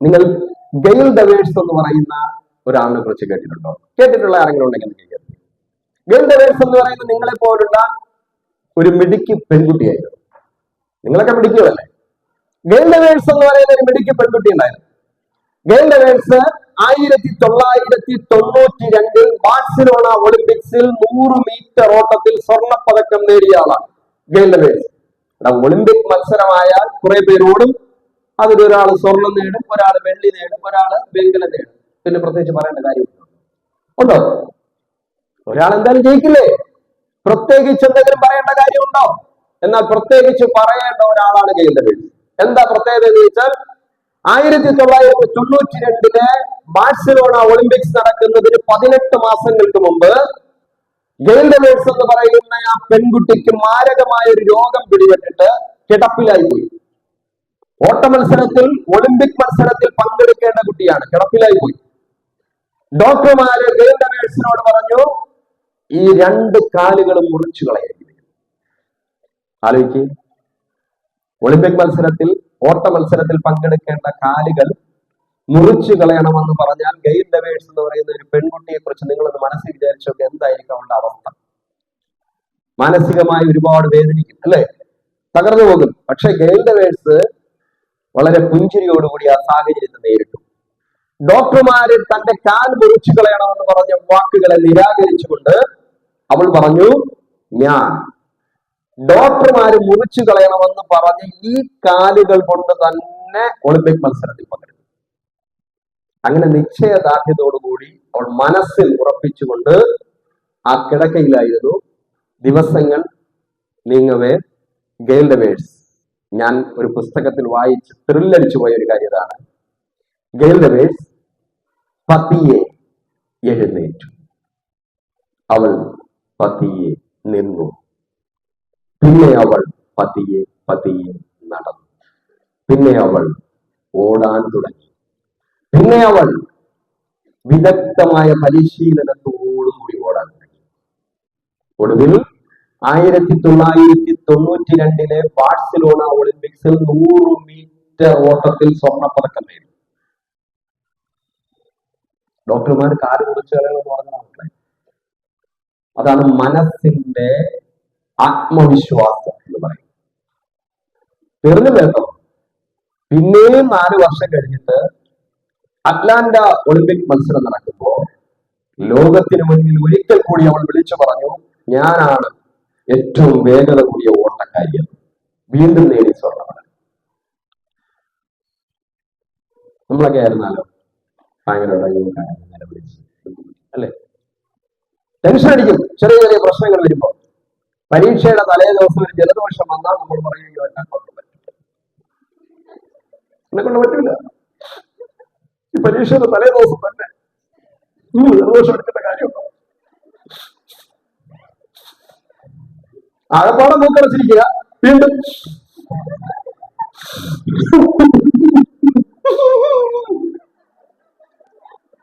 നിങ്ങൾ ഗെയിൽ ഡെവേഴ്സ് എന്ന് പറയുന്ന ഒരാളിനെ കുറിച്ച് കേട്ടിട്ടുണ്ടോ? കേട്ടിട്ടുള്ള ആരെങ്കിലും ഉണ്ടെങ്കിൽ ഗെയിൽ ഡെവേഴ്സ് എന്ന് പറയുന്നത് നിങ്ങളെ പോലുള്ള ഒരു മിടുക്കി പെൺകുട്ടിയായിരുന്നു. നിങ്ങളൊക്കെ മിടുക്കികളല്ലേ? ഗെയിൽ ഡെവേഴ്സ് എന്ന് പറയുന്ന ഒരു മിടുക്കി പെൺകുട്ടി ഉണ്ടായിരുന്നു. ഗെയിൽ ഡെവേഴ്സ് 1992 ബാഴ്സലോണ ഒളിമ്പിക്സിൽ 100 മീറ്റർ ഓട്ടത്തിൽ സ്വർണ്ണപ്പതക്കം നേടിയ ആളാണ് ഗെയിൽ ഡെവേഴ്സ്. ഒളിമ്പിക് മത്സരമായാൽ കുറെ പേര് ഓടും, അതിലൊരാൾ സ്വർണം നേടും, ഒരാൾ വെള്ളി നേടും, ഒരാൾ വെങ്കലം നേടും. പിന്നെ പ്രത്യേകിച്ച് പറയേണ്ട കാര്യമുണ്ടോ? ഉണ്ടോ? ഒരാൾ എന്തായാലും ജയിക്കില്ലേ? പ്രത്യേകിച്ച് എന്തെങ്കിലും പറയേണ്ട കാര്യമുണ്ടോ? എന്നാൽ പ്രത്യേകിച്ച് പറയേണ്ട ഒരാളാണ് ഗെയിൽ ഡെവേഴ്സ്. എന്താ പ്രത്യേകത എന്ന് ചോദിച്ചാൽ 1992 ബാഴ്സലോണ ഒളിമ്പിക്സ് നടക്കുന്നതിന് 18 മാസങ്ങൾക്ക് മുമ്പ് ഗെയിൽ ഡെവേഴ്സ് എന്ന് പറയുന്ന ആ പെൺകുട്ടിക്ക് മാരകമായ ഒരു രോഗം പിടിപെട്ടിട്ട് കിടപ്പിലായി പോയി. ഓട്ട മത്സരത്തിൽ, ഒളിമ്പിക് മത്സരത്തിൽ പങ്കെടുക്കേണ്ട കുട്ടിയാണ്, കിടപ്പിലായി പോയി. ഡോക്ടർമാര് ഗെയിൽ ഡെവേഴ്സിനോട് പറഞ്ഞു, ഈ 2 കാലുകളും മുറിച്ചു കളയായിരിക്കും. ആലോചിക്ക്, ഒളിമ്പിക് മത്സരത്തിൽ, ഓട്ട മത്സരത്തിൽ പങ്കെടുക്കേണ്ട കാലുകൾ മുറിച്ചു കളയണമെന്ന് പറഞ്ഞാൽ ഗെയിൽ ഡെവേഴ്സ് എന്ന് പറയുന്ന ഒരു പെൺകുട്ടിയെ കുറിച്ച് നിങ്ങളൊന്ന് മനസ്സിൽ വിചാരിച്ചൊക്കെ എന്തായിരിക്കും അവളുടെ അവസ്ഥ? മാനസികമായി ഒരുപാട് വേദനിക്കും അല്ലെ? തകർന്നു പോകും. പക്ഷെ ഗെയിൽ ഡെവേഴ്സ് വളരെ പുഞ്ചിരിയോടുകൂടി ആ സാഹചര്യത്തെ നേരിട്ടു. ഡോക്ടർമാര് തന്റെ കാൽ മുറിച്ചു കളയണമെന്ന് പറഞ്ഞ വാക്കുകളെ നിരാകരിച്ചുകൊണ്ട് അവൾ പറഞ്ഞു, ഞാൻ ഡോക്ടർമാര് മുറിച്ചു കളയണമെന്ന് പറഞ്ഞ് ഈ കാലുകൾ കൊണ്ട് തന്നെ ഒളിമ്പിക് മത്സരത്തിൽ പങ്കെടുക്കും. അങ്ങനെ നിശ്ചയദാർഢ്യത്തോടുകൂടി അവൾ മനസ്സിൽ ഉറപ്പിച്ചുകൊണ്ട് ആ കിടക്കയിലായിരുന്നു. ദിവസങ്ങൾ നീങ്ങവേ ഗെയിൽ ഡെവേഴ്സ്, ഞാൻ ഒരു പുസ്തകത്തിൽ വായിച്ച് ത്രില്ലടിച്ചു പോയ ഒരു കാര്യം ഇതാണ്. ഗെയിൽ ഡെവേഴ്സ് പതിയെ എഴുന്നേറ്റു. അവൾ പതിയെ നിന്നു. പിന്നെ അവൾ പതിയെ പതിയെ നടന്നു. പിന്നെ അവൾ ഓടാൻ തുടങ്ങി. പിന്നെ അവൾ വിദഗ്ധമായ പരിശീലനത്തോടുകൂടി ഓടാൻ തുടങ്ങി. ഒടുവിൽ 1992 ബാഴ്സലോണ ഒളിമ്പിക്സിൽ 100 മീറ്റർ ഓട്ടത്തിൽ സ്വർണ്ണപ്പതക്കം നേടി. ഡോക്ടർമാർ കാല് കുറിച്ച് കളയണമെന്ന് പറഞ്ഞതാണ്. അതാണ് മനസ്സിന്റെ ആത്മവിശ്വാസം എന്ന് പറയും. തീർന്നു കേട്ടോ. പിന്നെയും 4 വർഷം കഴിഞ്ഞിട്ട് അറ്റ്ലാന്റ ഒളിമ്പിക് മത്സരം നടക്കുമ്പോൾ ലോകത്തിന് മുന്നിൽ ഒരിക്കൽ കൂടി അവൾ വിളിച്ചു പറഞ്ഞു, ഞാനാണ് ഏറ്റവും വേഗത കൂടിയ ഓട്ടക്കാരി. വീണ്ടും നേടി സ്വർണ്ണം. നമ്മളൊക്കെ ആയിരുന്നാലോ ഭയങ്കര വിളിച്ച് അല്ലെ? ടെൻഷൻ അടിക്കും. ചെറിയ ചെറിയ പ്രശ്നങ്ങൾ വരുമ്പോ, പരീക്ഷയുടെ തലേ ദിവസം ഒരു ജലദോഷം വന്നാൽ നമ്മൾ പറയുകയോ എന്നെ കൊണ്ട് പറ്റില്ല, എന്നെ കൊണ്ട് പറ്റില്ല. ഈ പരീക്ഷയുടെ തലേ ദിവസം തന്നെ ജലദോഷം എടുക്കേണ്ട കാര്യമുണ്ടോ? ആകപ്പാടെ മൂക്കടച്ചിരിക്കുക. വീണ്ടും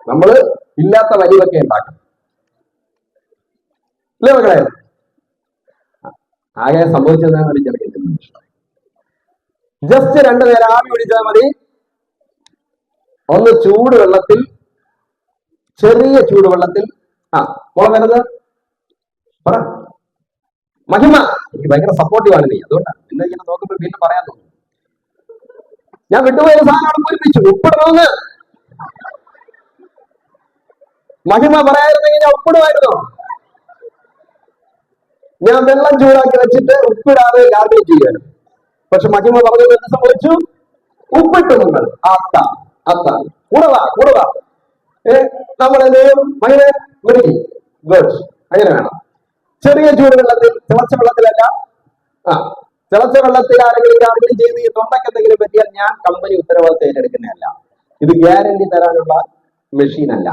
നമ്മള് ഇല്ലാത്ത വലിവൊക്കെ ഉണ്ടാക്കും അല്ലേ മക്കളെ? ആകെ സംഭവിച്ചതെന്ന് ജസ്റ്റ് 2 നേരം ആവി പിടിച്ചാൽ മതി. ഒന്ന് ചൂടുവെള്ളത്തിൽ, ചെറിയ ചൂടുവെള്ളത്തിൽ, മോളെ വരുന്നത് പറ മഹിമ. എനിക്ക് ഭയങ്കര സപ്പോർട്ടീവാണ് നീ, അതുകൊണ്ടാണ് പിന്നെ ഇങ്ങനെ നോക്കുമ്പോൾ വീണ്ടും പറയാൻ തോന്നുന്നു. ഞാൻ വിട്ടുപോയ സാധനം അവിടെ പൂരിപ്പിച്ചു, ഉപ്പിടണമെന്ന്. മഹിമ പറയായിരുന്നെങ്കിൽ ഞാൻ ഉപ്പിടുമായിരുന്നോ? ഞാൻ വെള്ളം ചൂടാക്കി വെച്ചിട്ട് ഉപ്പിടാതെ ഗാർഗിൾ ചെയ്യാനും. പക്ഷെ മഹിമ പറഞ്ഞത് എന്ത് സംഭവിച്ചു? ഉപ്പിട്ടു നിങ്ങൾ. കൂടവാ നമ്മളെന്ത് ചെയ്യും? മഹിമ ഗുഡ്, അങ്ങനെ വേണം. ചെറിയ ചൂടുവെള്ളത്തിൽ, തിളച്ച വെള്ളത്തിലല്ല. തിളച്ച വെള്ളത്തിൽ ആരെങ്കിലും ഗാർഗിൾ ചെയ്ത് ഈ തൊണ്ടയ്ക്ക് എന്തെങ്കിലും പറ്റിയാൽ ഞാൻ കമ്പനി ഉത്തരവാദിത്തം ഏറ്റെടുക്കുന്നതല്ല. ഇത് ഗ്യാരണ്ടി തരാനുള്ള മെഷീൻ അല്ല.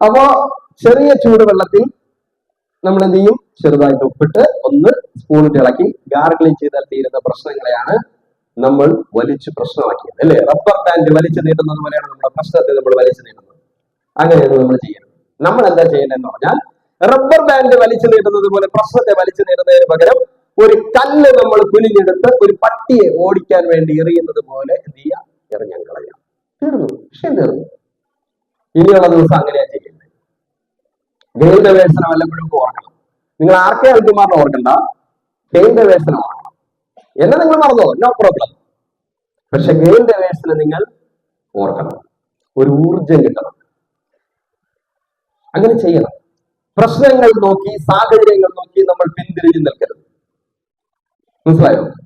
അപ്പോ ചെറിയ ചൂടുവെള്ളത്തിൽ നമ്മൾ എന്ത് ചെയ്യും? ചെറുതായിട്ട് ഉപ്പിട്ട് ഒന്ന് സ്പൂണിട്ട് ഇളക്കി ഗാർഗിൾ ചെയ്താൽ തീരുന്ന പ്രശ്നങ്ങളെയാണ് നമ്മൾ വലിച്ചു പ്രശ്നമാക്കിയത് അല്ലെ? റബ്ബർ ബാൻഡ് വലിച്ചു നീട്ടുന്നത് പോലെയാണ് നമ്മുടെ പ്രശ്നത്തെ നമ്മൾ വലിച്ചു നീട്ടുന്നത്. അങ്ങനെയാണ് നമ്മൾ ചെയ്യുന്നത്. നമ്മൾ എന്താ ചെയ്യേണ്ടതെന്ന് പറഞ്ഞാൽ, റബ്ബർ ബാൻഡ് വലിച്ചു നീട്ടുന്നത് പോലെ പ്രശ്നത്തെ വലിച്ചു നീട്ടുന്നതിന് പകരം ഒരു കല്ല് നമ്മൾ കുനിഞ്ഞെടുത്ത് ഒരു പട്ടിയെ ഓടിക്കാൻ വേണ്ടി എറിയുന്നത് പോലെ എന്ത് ചെയ്യാം? എറിഞ്ഞാൻ കളയാം. തീർന്നു, വിഷയം തീർന്നു. ഇനിയുള്ള ദിവസം അങ്ങനെയാ ചെയ്യുന്നത്. ഗെയിം ഗവേഷണം വല്ലപ്പോഴും ഓർക്കണം. നിങ്ങൾ ആർക്കെ അൽകുമാറിനെ ഓർക്കണ്ട, ഗെയിം ഗവേഷണം ഓർക്കണം. എന്നെ നിങ്ങൾ മറന്നോ, നോ പ്രോബ്ലം. പക്ഷെ ഗെയിം ഗവേഷണം നിങ്ങൾ ഓർക്കണം. ഒരു ഊർജം കിട്ടണം. അങ്ങനെ ചെയ്യണം. പ്രശ്നങ്ങൾ നോക്കി, സാഹചര്യങ്ങൾ നോക്കി നമ്മൾ പിന്തിരിഞ്ഞു നിൽക്കരുത്. മനസ്സിലായോ?